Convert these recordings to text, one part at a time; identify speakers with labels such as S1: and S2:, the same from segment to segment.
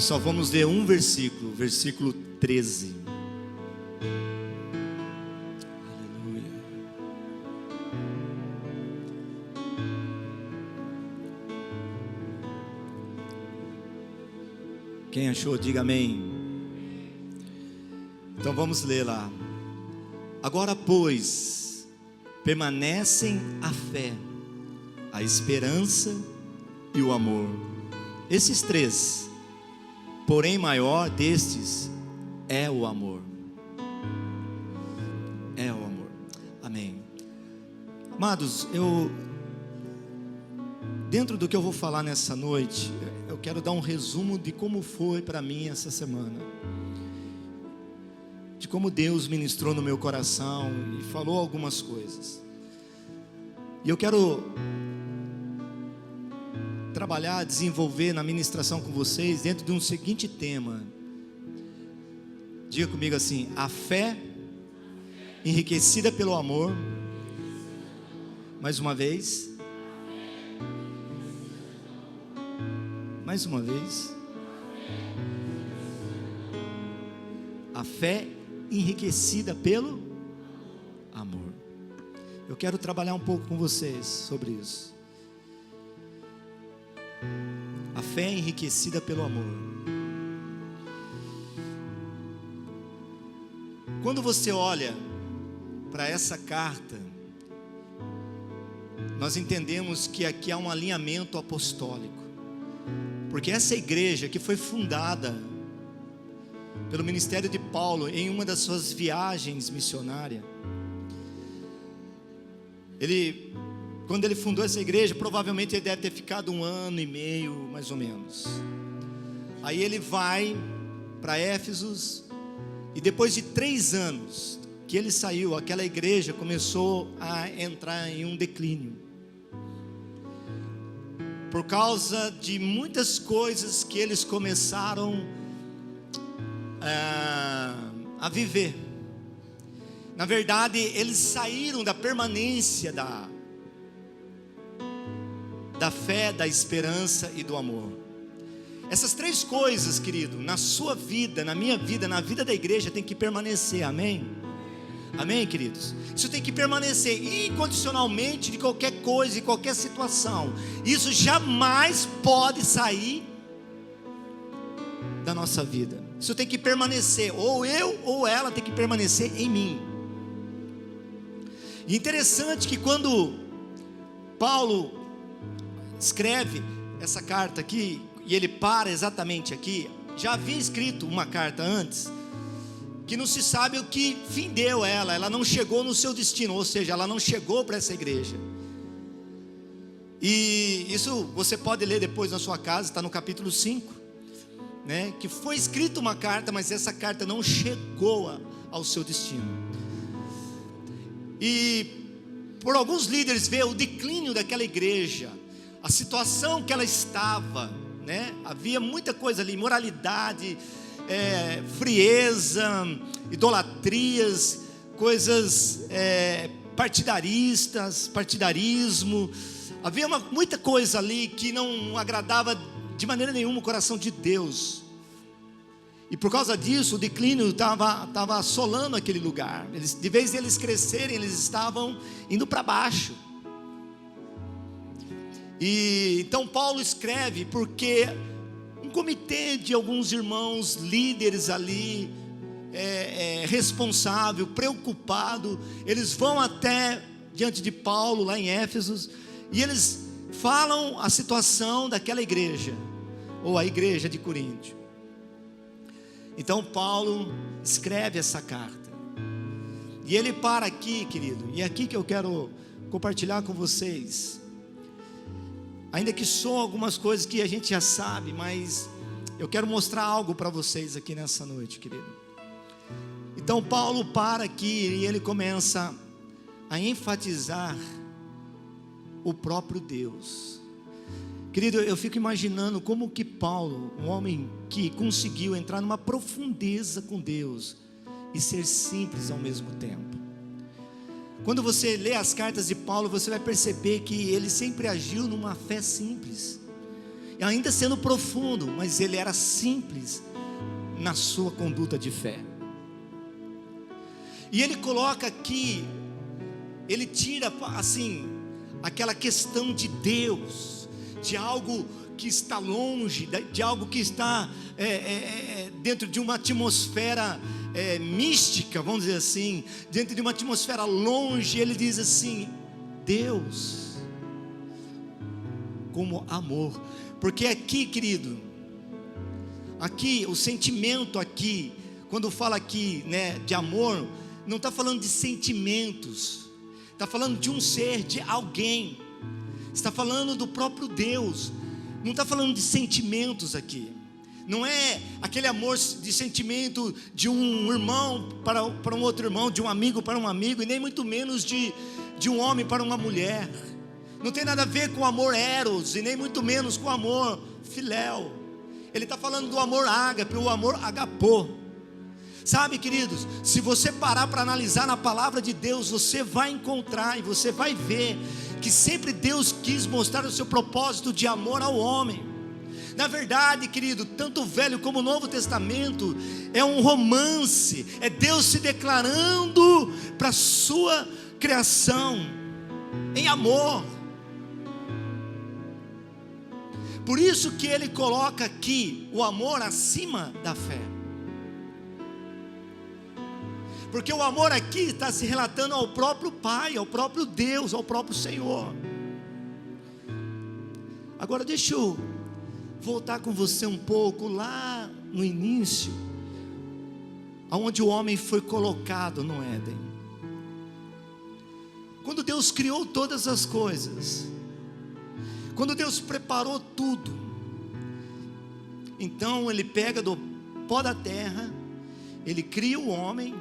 S1: só vamos ler um versículo, versículo 13. Aleluia. Quem achou, diga amém. Então vamos ler lá. Agora, pois, permanecem a fé, a esperança e o amor. Esses três, porém maior destes é o amor. É o amor. Amém. Amados, dentro do que eu vou falar nessa noite, eu quero dar um resumo de como foi para mim essa semana, de como Deus ministrou no meu coração e falou algumas coisas. E eu quero trabalhar, desenvolver na ministração com vocês dentro de um seguinte tema. Diga comigo assim: a fé enriquecida pelo amor. Mais uma vez. Mais uma vez. A fé enriquecida pelo amor. Eu quero trabalhar um pouco com vocês sobre isso. A fé enriquecida pelo amor. Quando você olha para essa carta, nós entendemos que aqui há um alinhamento apostólico, porque essa igreja que foi fundada pelo ministério de Paulo em uma das suas viagens missionárias, quando ele fundou essa igreja, provavelmente ele deve ter ficado 1 ano e meio, mais ou menos. Aí ele vai para Éfeso, e depois de 3 anos que ele saiu, aquela igreja começou a entrar em um declínio, por causa de muitas coisas que eles começaram a viver. Na verdade, eles saíram da permanência da fé, da esperança e do amor. Essas 3 coisas, querido, na sua vida, na minha vida, na vida da igreja, tem que permanecer, amém? Amém, queridos? Isso tem que permanecer incondicionalmente de qualquer coisa, de qualquer situação. Isso jamais pode sair da nossa vida. Isso tem que permanecer, ou eu ou ela tem que permanecer em mim. E interessante que quando Paulo escreve essa carta aqui, e ele para exatamente aqui, já havia escrito uma carta antes, que não se sabe o que fim deu ela não chegou no seu destino, ou seja, ela não chegou para essa igreja. E isso você pode ler depois na sua casa, está no capítulo 5, né? Que foi escrita uma carta, mas essa carta não chegou ao seu destino. E por alguns líderes ver o declínio daquela igreja, a situação que ela estava, né? Havia muita coisa ali, imoralidade, frieza, idolatrias, coisas partidarismo. Havia muita coisa ali que não agradava de maneira nenhuma o coração de Deus. E por causa disso, o declínio estava assolando aquele lugar. De vez de eles crescerem, eles estavam indo para baixo. E então Paulo escreve porque um comitê de alguns irmãos líderes ali, responsável, preocupado, eles vão até diante de Paulo lá em Éfeso, e eles falam a situação daquela igreja, ou a igreja de Corinto. Então Paulo escreve essa carta, e ele para aqui, querido, e é aqui que eu quero compartilhar com vocês. Ainda que são algumas coisas que a gente já sabe, mas eu quero mostrar algo para vocês aqui nessa noite, querido. Então Paulo para aqui e ele começa a enfatizar o próprio Deus. Querido, eu fico imaginando como que Paulo, um homem que conseguiu entrar numa profundeza com Deus e ser simples ao mesmo tempo. Quando você lê as cartas de Paulo, você vai perceber que ele sempre agiu numa fé simples. ainda sendo profundo, mas ele era simples na sua conduta de fé. E ele coloca aqui, ele tira assim, aquela questão de Deus, de algo que está longe, de algo que está dentro de uma atmosfera mística, vamos dizer assim, dentro de uma atmosfera longe. Ele diz assim: Deus como amor. Porque aqui, querido, aqui o sentimento aqui, quando fala aqui, né, de amor, não está falando de sentimentos, está falando de um ser, de alguém, está falando do próprio Deus. Não está falando de sentimentos aqui. Não é aquele amor de sentimento de um irmão para um outro irmão, de um amigo para um amigo, e nem muito menos de um homem para uma mulher. Não tem nada a ver com o amor eros, e nem muito menos com o amor filéu. Ele está falando do amor ágape, o amor agapô. Sabe, queridos, se você parar para analisar na palavra de Deus, você vai encontrar e você vai ver que sempre Deus quis mostrar o seu propósito de amor ao homem. Na verdade, querido, tanto o Velho como o Novo Testamento é um romance, é Deus se declarando para a sua criação em amor. Por isso que ele coloca aqui o amor acima da fé. Porque o amor aqui está se relatando ao próprio Pai, ao próprio Deus, ao próprio Senhor. Agora deixa eu voltar com você um pouco lá no início, aonde o homem foi colocado no Éden. Quando Deus criou todas as coisas, quando Deus preparou tudo, então Ele pega do pó da terra, Ele cria o homem,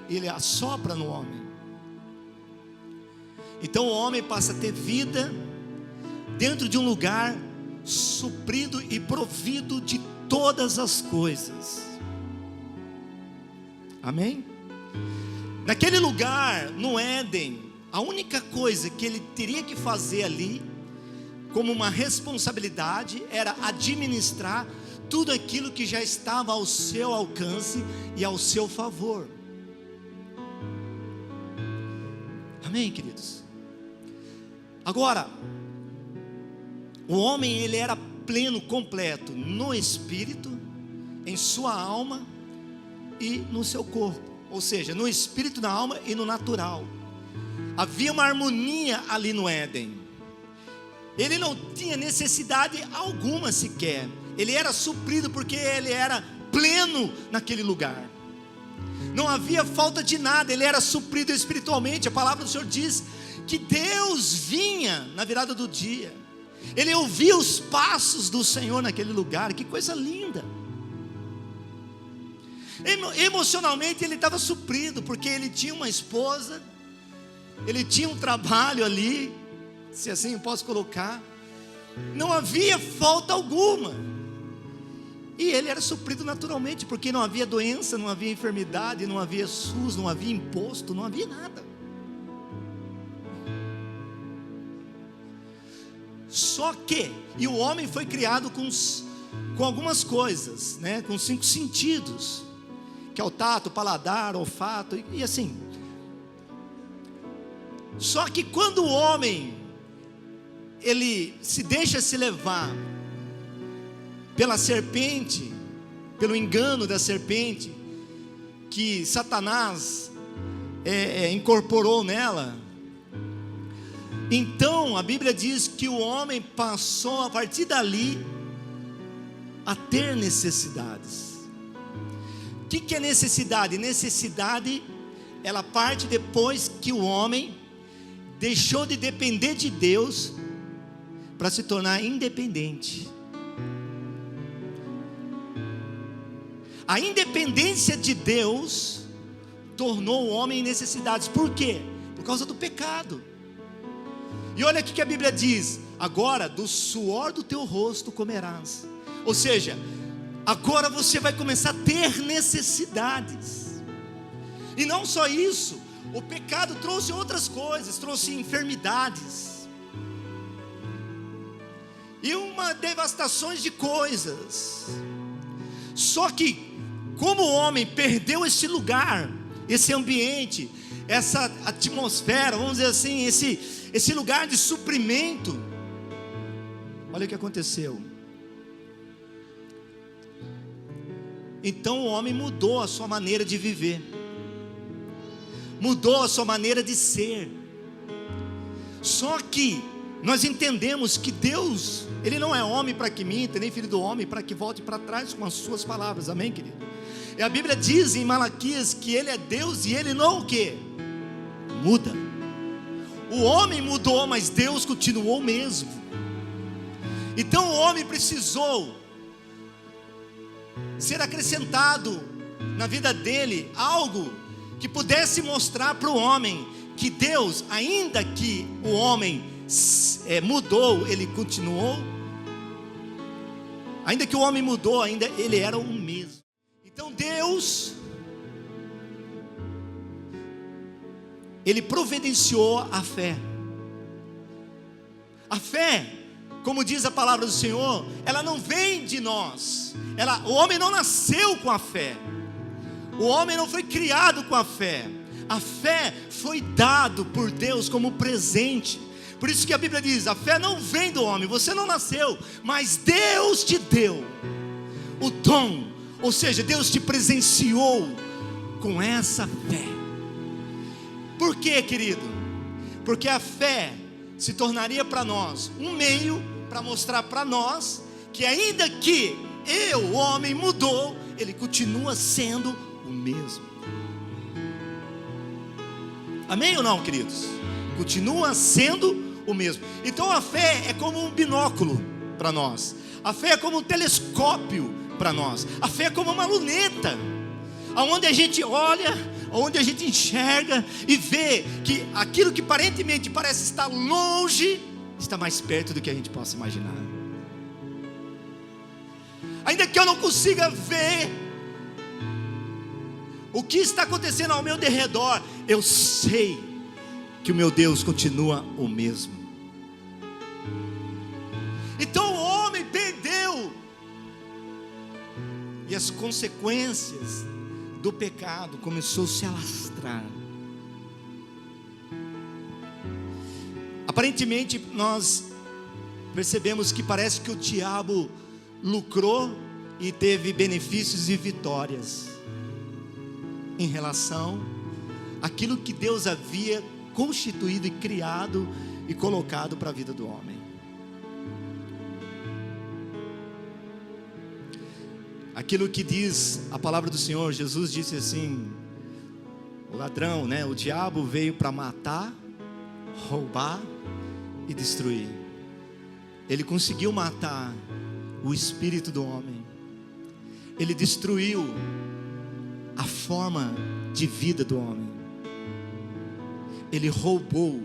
S1: Ele assopra no homem. Então o homem passa a ter vida dentro de um lugar suprido e provido de todas as coisas. Amém? Naquele lugar, no Éden, a única coisa que ele teria que fazer ali, como uma responsabilidade, era administrar tudo aquilo que já estava ao seu alcance e ao seu favor. Amém, queridos? Agora, o homem, ele era pleno, completo, no espírito, em sua alma e no seu corpo. Ou seja, no espírito, na alma e no natural. Havia uma harmonia ali no Éden. Ele não tinha necessidade alguma sequer. Ele era suprido porque ele era pleno naquele lugar. Não havia falta de nada, ele era suprido espiritualmente. A palavra do Senhor diz que Deus vinha na virada do dia. Ele ouvia os passos do Senhor naquele lugar. Que coisa linda. Emocionalmente ele estava suprido, porque ele tinha uma esposa, ele tinha um trabalho ali, se assim eu posso colocar. Não havia falta alguma. E ele era suprido naturalmente, porque não havia doença, não havia enfermidade, não havia SUS, não havia imposto, não havia nada. Só que, e o homem foi criado com algumas coisas, né? Com 5 sentidos, que é o tato, o paladar, o olfato, e assim. Só que quando o homem, ele se deixa se levar pela serpente, pelo engano da serpente, que Satanás incorporou nela, então a Bíblia diz que o homem passou a partir dali a ter necessidades. O que é necessidade? Necessidade, ela parte depois que o homem deixou de depender de Deus para se tornar independente. A independência de Deus tornou o homem em necessidades. Por quê? Por causa do pecado. E olha aqui que a Bíblia diz: agora do suor do teu rosto comerás. Ou seja, agora você vai começar a ter necessidades. E não só isso, o pecado trouxe outras coisas, trouxe enfermidades. e uma devastação de coisas. Só que, como o homem perdeu esse lugar, esse ambiente, essa atmosfera, vamos dizer assim, esse lugar de suprimento, olha o que aconteceu. Então o homem mudou a sua maneira de viver, mudou a sua maneira de ser. Só que nós entendemos que Deus, Ele não é homem para que minta, nem filho do homem para que volte para trás com as suas palavras, amém, querido? E a Bíblia diz em Malaquias que Ele é Deus e Ele não o quê? Muda. O homem mudou, mas Deus continuou o mesmo. Então o homem precisou ser acrescentado na vida dele algo que pudesse mostrar para o homem que Deus, ainda que o homem mudou, ele continuou. Ainda que o homem mudou, ainda ele era o mesmo. Então Deus, Ele providenciou a fé. A fé, como diz a palavra do Senhor, ela não vem de nós. O homem não nasceu com a fé. O homem não foi criado com a fé. A fé foi dado por Deus como presente. Por isso que a Bíblia diz, a fé não vem do homem, você não nasceu, mas Deus te deu o dom. Ou seja, Deus te presenteou com essa fé. Por quê, querido? Porque a fé se tornaria para nós um meio para mostrar para nós que ainda que o homem mudou, ele continua sendo o mesmo. Amém ou não, queridos? Continua sendo o mesmo. Então a fé é como um binóculo para nós. A fé é como um telescópio para nós. A fé é como uma luneta, aonde a gente olha, onde a gente enxerga e vê que aquilo que aparentemente parece estar longe, está mais perto do que a gente possa imaginar. Ainda que eu não consiga ver o que está acontecendo ao meu derredor, eu sei que o meu Deus continua o mesmo. Então o homem perdeu, e as consequências do pecado começou a se alastrar. Aparentemente nós percebemos que parece que o diabo lucrou e teve benefícios e vitórias em relação àquilo que Deus havia constituído e criado e colocado para a vida do homem. Aquilo que diz a palavra do Senhor, Jesus disse assim: o ladrão, o diabo veio para matar, roubar e destruir. Ele conseguiu matar o espírito do homem. Ele destruiu a forma de vida do homem. Ele roubou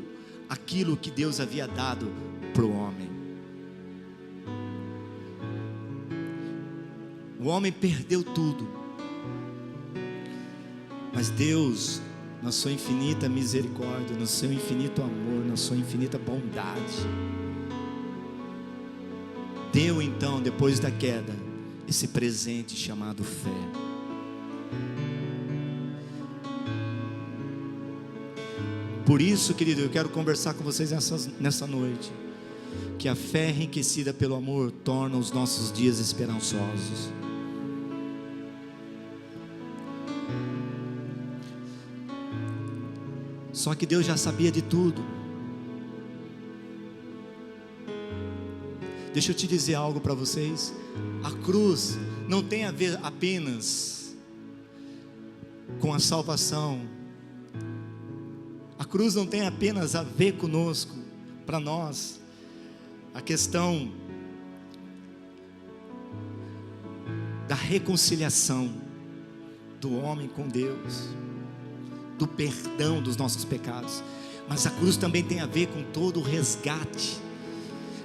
S1: aquilo que Deus havia dado para o homem. O homem perdeu tudo, mas Deus, na sua infinita misericórdia, no seu infinito amor, na sua infinita bondade, deu então, depois da queda, esse presente chamado fé. Por isso, querido, eu quero conversar com vocês nessa noite, que a fé enriquecida pelo amor torna os nossos dias esperançosos. Só que Deus já sabia de tudo. Deixa eu te dizer algo para vocês. A cruz não tem a ver apenas com a salvação. A cruz não tem apenas a ver conosco, para nós. A questão da reconciliação do homem com Deus, do perdão dos nossos pecados, mas a cruz também tem a ver com todo o resgate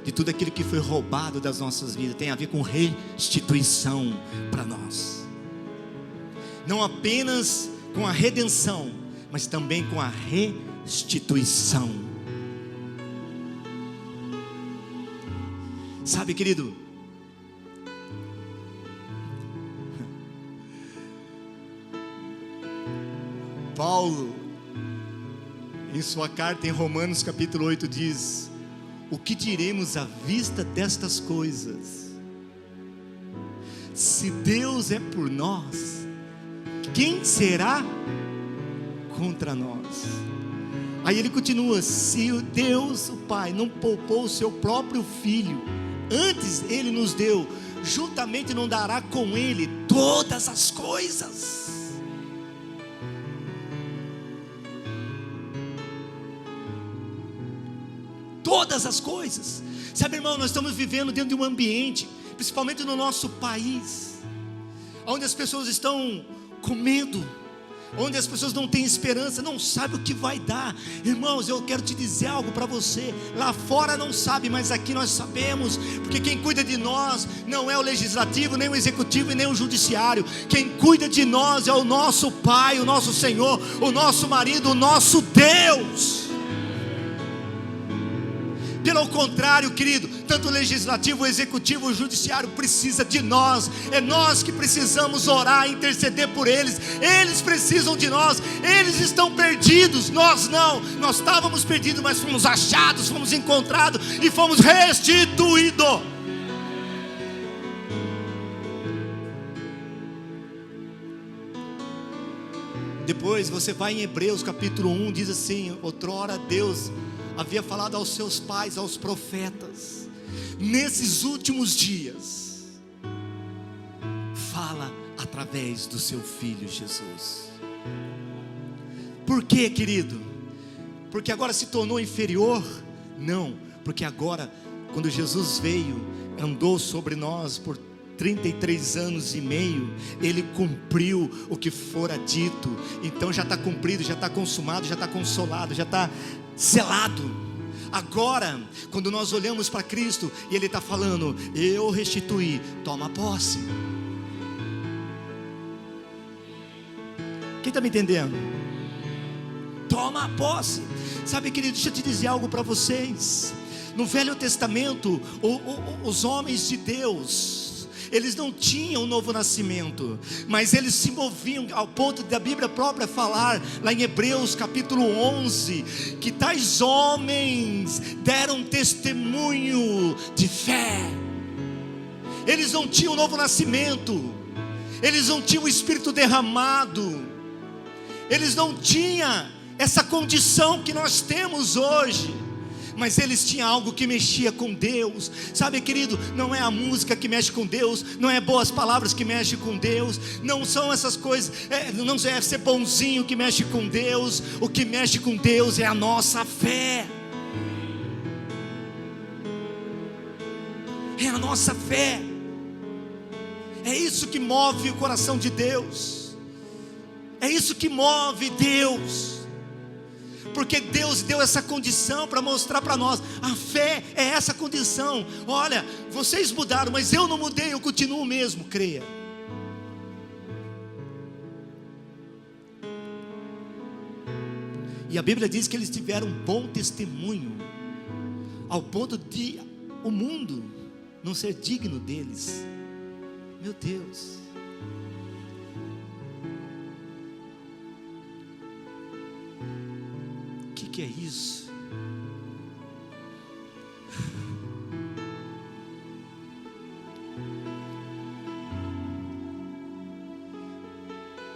S1: de tudo aquilo que foi roubado das nossas vidas. Tem a ver com restituição para nós, não apenas com a redenção, mas também com a restituição. Sabe, querido, Paulo, em sua carta em Romanos capítulo 8 diz: o que diremos à vista destas coisas? Se Deus é por nós, quem será contra nós? Aí ele continua: se o Deus, o Pai, não poupou o seu próprio Filho, antes Ele nos deu, juntamente não dará com Ele todas as coisas. Todas as coisas. Sabe, irmão, nós estamos vivendo dentro de um ambiente, principalmente no nosso país, onde as pessoas estão com medo, onde as pessoas não têm esperança, não sabem o que vai dar. Irmãos, eu quero te dizer algo para você. Lá fora não sabe, mas aqui nós sabemos, porque quem cuida de nós não é o legislativo, nem o executivo e nem o judiciário. Quem cuida de nós é o nosso Pai, o nosso Senhor, o nosso marido, o nosso Deus. Pelo contrário, querido, tanto o legislativo, o executivo, o judiciário precisa de nós. É nós que precisamos orar, interceder por eles. Eles precisam de nós. Eles estão perdidos, nós não. Nós estávamos perdidos, mas fomos achados, fomos encontrados e fomos restituídos. Depois você vai em Hebreus capítulo 1, diz assim: outrora Deus havia falado aos seus pais, aos profetas, nesses últimos dias fala através do seu Filho Jesus. Por quê, querido? Porque agora se tornou inferior? Não, porque agora, quando Jesus veio, andou sobre nós por 33 anos e meio, Ele cumpriu o que fora dito. Então já está cumprido, já está consumado, já está consolado, já está selado. Agora, quando nós olhamos para Cristo e Ele está falando: eu restituí, toma posse. Quem está me entendendo? Toma posse. Sabe, querido, deixa eu te dizer algo para vocês. No Velho Testamento, os homens de Deus, eles não tinham um novo nascimento, mas eles se moviam ao ponto da Bíblia própria falar, lá em Hebreus capítulo 11, que tais homens deram testemunho de fé. Eles não tinham um novo nascimento, eles não tinham o Espírito derramado, eles não tinham essa condição que nós temos hoje, mas eles tinham algo que mexia com Deus. Sabe, querido, não é a música que mexe com Deus, não é boas palavras que mexem com Deus, não são essas coisas, não é ser bonzinho que mexe com Deus. O que mexe com Deus é a nossa fé. É a nossa fé. É isso que move o coração de Deus. É isso que move Deus. Porque Deus deu essa condição para mostrar para nós. A fé é essa condição. Olha, vocês mudaram, mas eu não mudei, eu continuo o mesmo, creia. E a Bíblia diz que eles tiveram um bom testemunho, ao ponto de o mundo não ser digno deles. Meu Deus. O que é isso?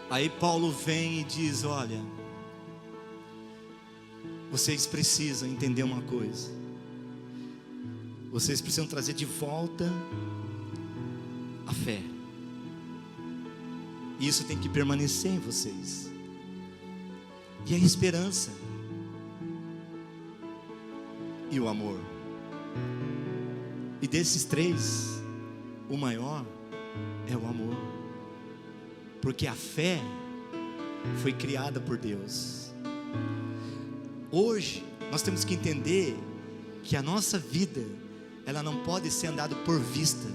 S1: Aí Paulo vem e diz: olha, vocês precisam entender uma coisa. Vocês precisam trazer de volta a fé. Isso tem que permanecer em vocês. E a esperança. E o amor. E desses três, o maior é o amor. Porque a fé foi criada por Deus. Hoje nós temos que entender que a nossa vida, ela não pode ser andada por vista.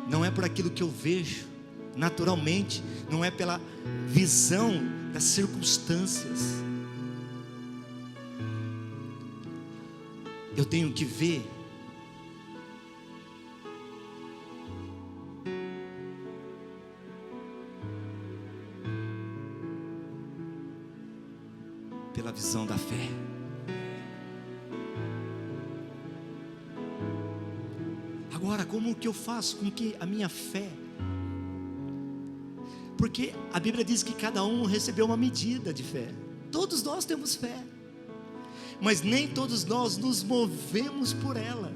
S1: Não é por aquilo que eu vejo naturalmente, não é pela visão das circunstâncias. Eu tenho que ver pela visão da fé. Agora, como que eu faço com que a minha fé? Porque a Bíblia diz que cada um recebeu uma medida de fé. Todos nós temos fé, mas nem todos nós nos movemos por ela.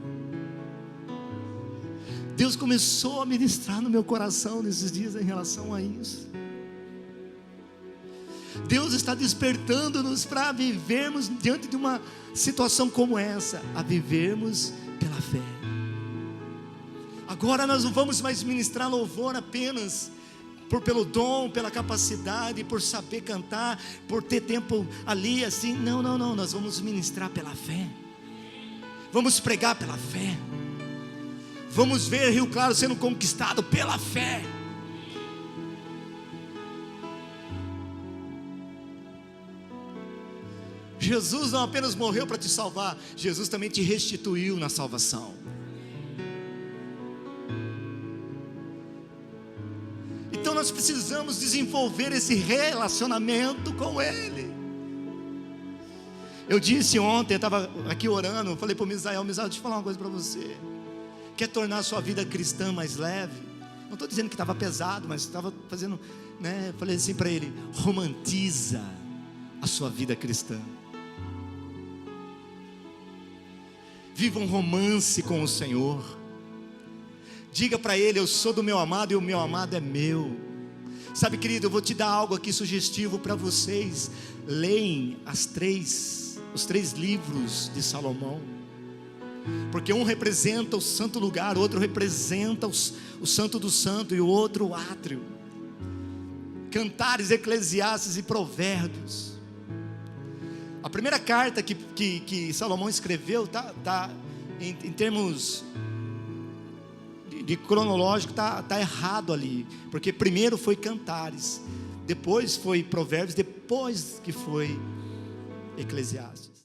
S1: Deus começou a ministrar no meu coração nesses dias em relação a isso. Deus está despertando-nos para vivermos diante de uma situação como essa, a vivermos pela fé. Agora nós não vamos mais ministrar louvor apenas pelo dom, pela capacidade, por saber cantar, por ter tempo ali assim. Não, nós vamos ministrar pela fé. Vamos pregar pela fé. Vamos ver Rio Claro sendo conquistado pela fé. Jesus não apenas morreu para te salvar, Jesus também te restituiu na salvação. Então nós precisamos desenvolver esse relacionamento com Ele. Eu disse ontem, eu estava aqui orando, eu falei para o Misael, deixa eu falar uma coisa para você. Quer tornar a sua vida cristã mais leve? Não estou dizendo que estava pesado, mas estava fazendo, né? Falei assim para ele: romantiza a sua vida cristã. Viva um romance com o Senhor. Diga para Ele: eu sou do meu amado e o meu amado é meu. Sabe, querido, eu vou te dar algo aqui sugestivo para vocês. Leem os três livros de Salomão, porque um representa o santo lugar, o outro representa o santo do santo e o outro o átrio. Cantares, Eclesiastes e Provérbios. A primeira carta que Salomão escreveu tá em termos de cronológico, tá errado ali, porque primeiro foi Cantares, depois foi Provérbios, depois que foi Eclesiastes.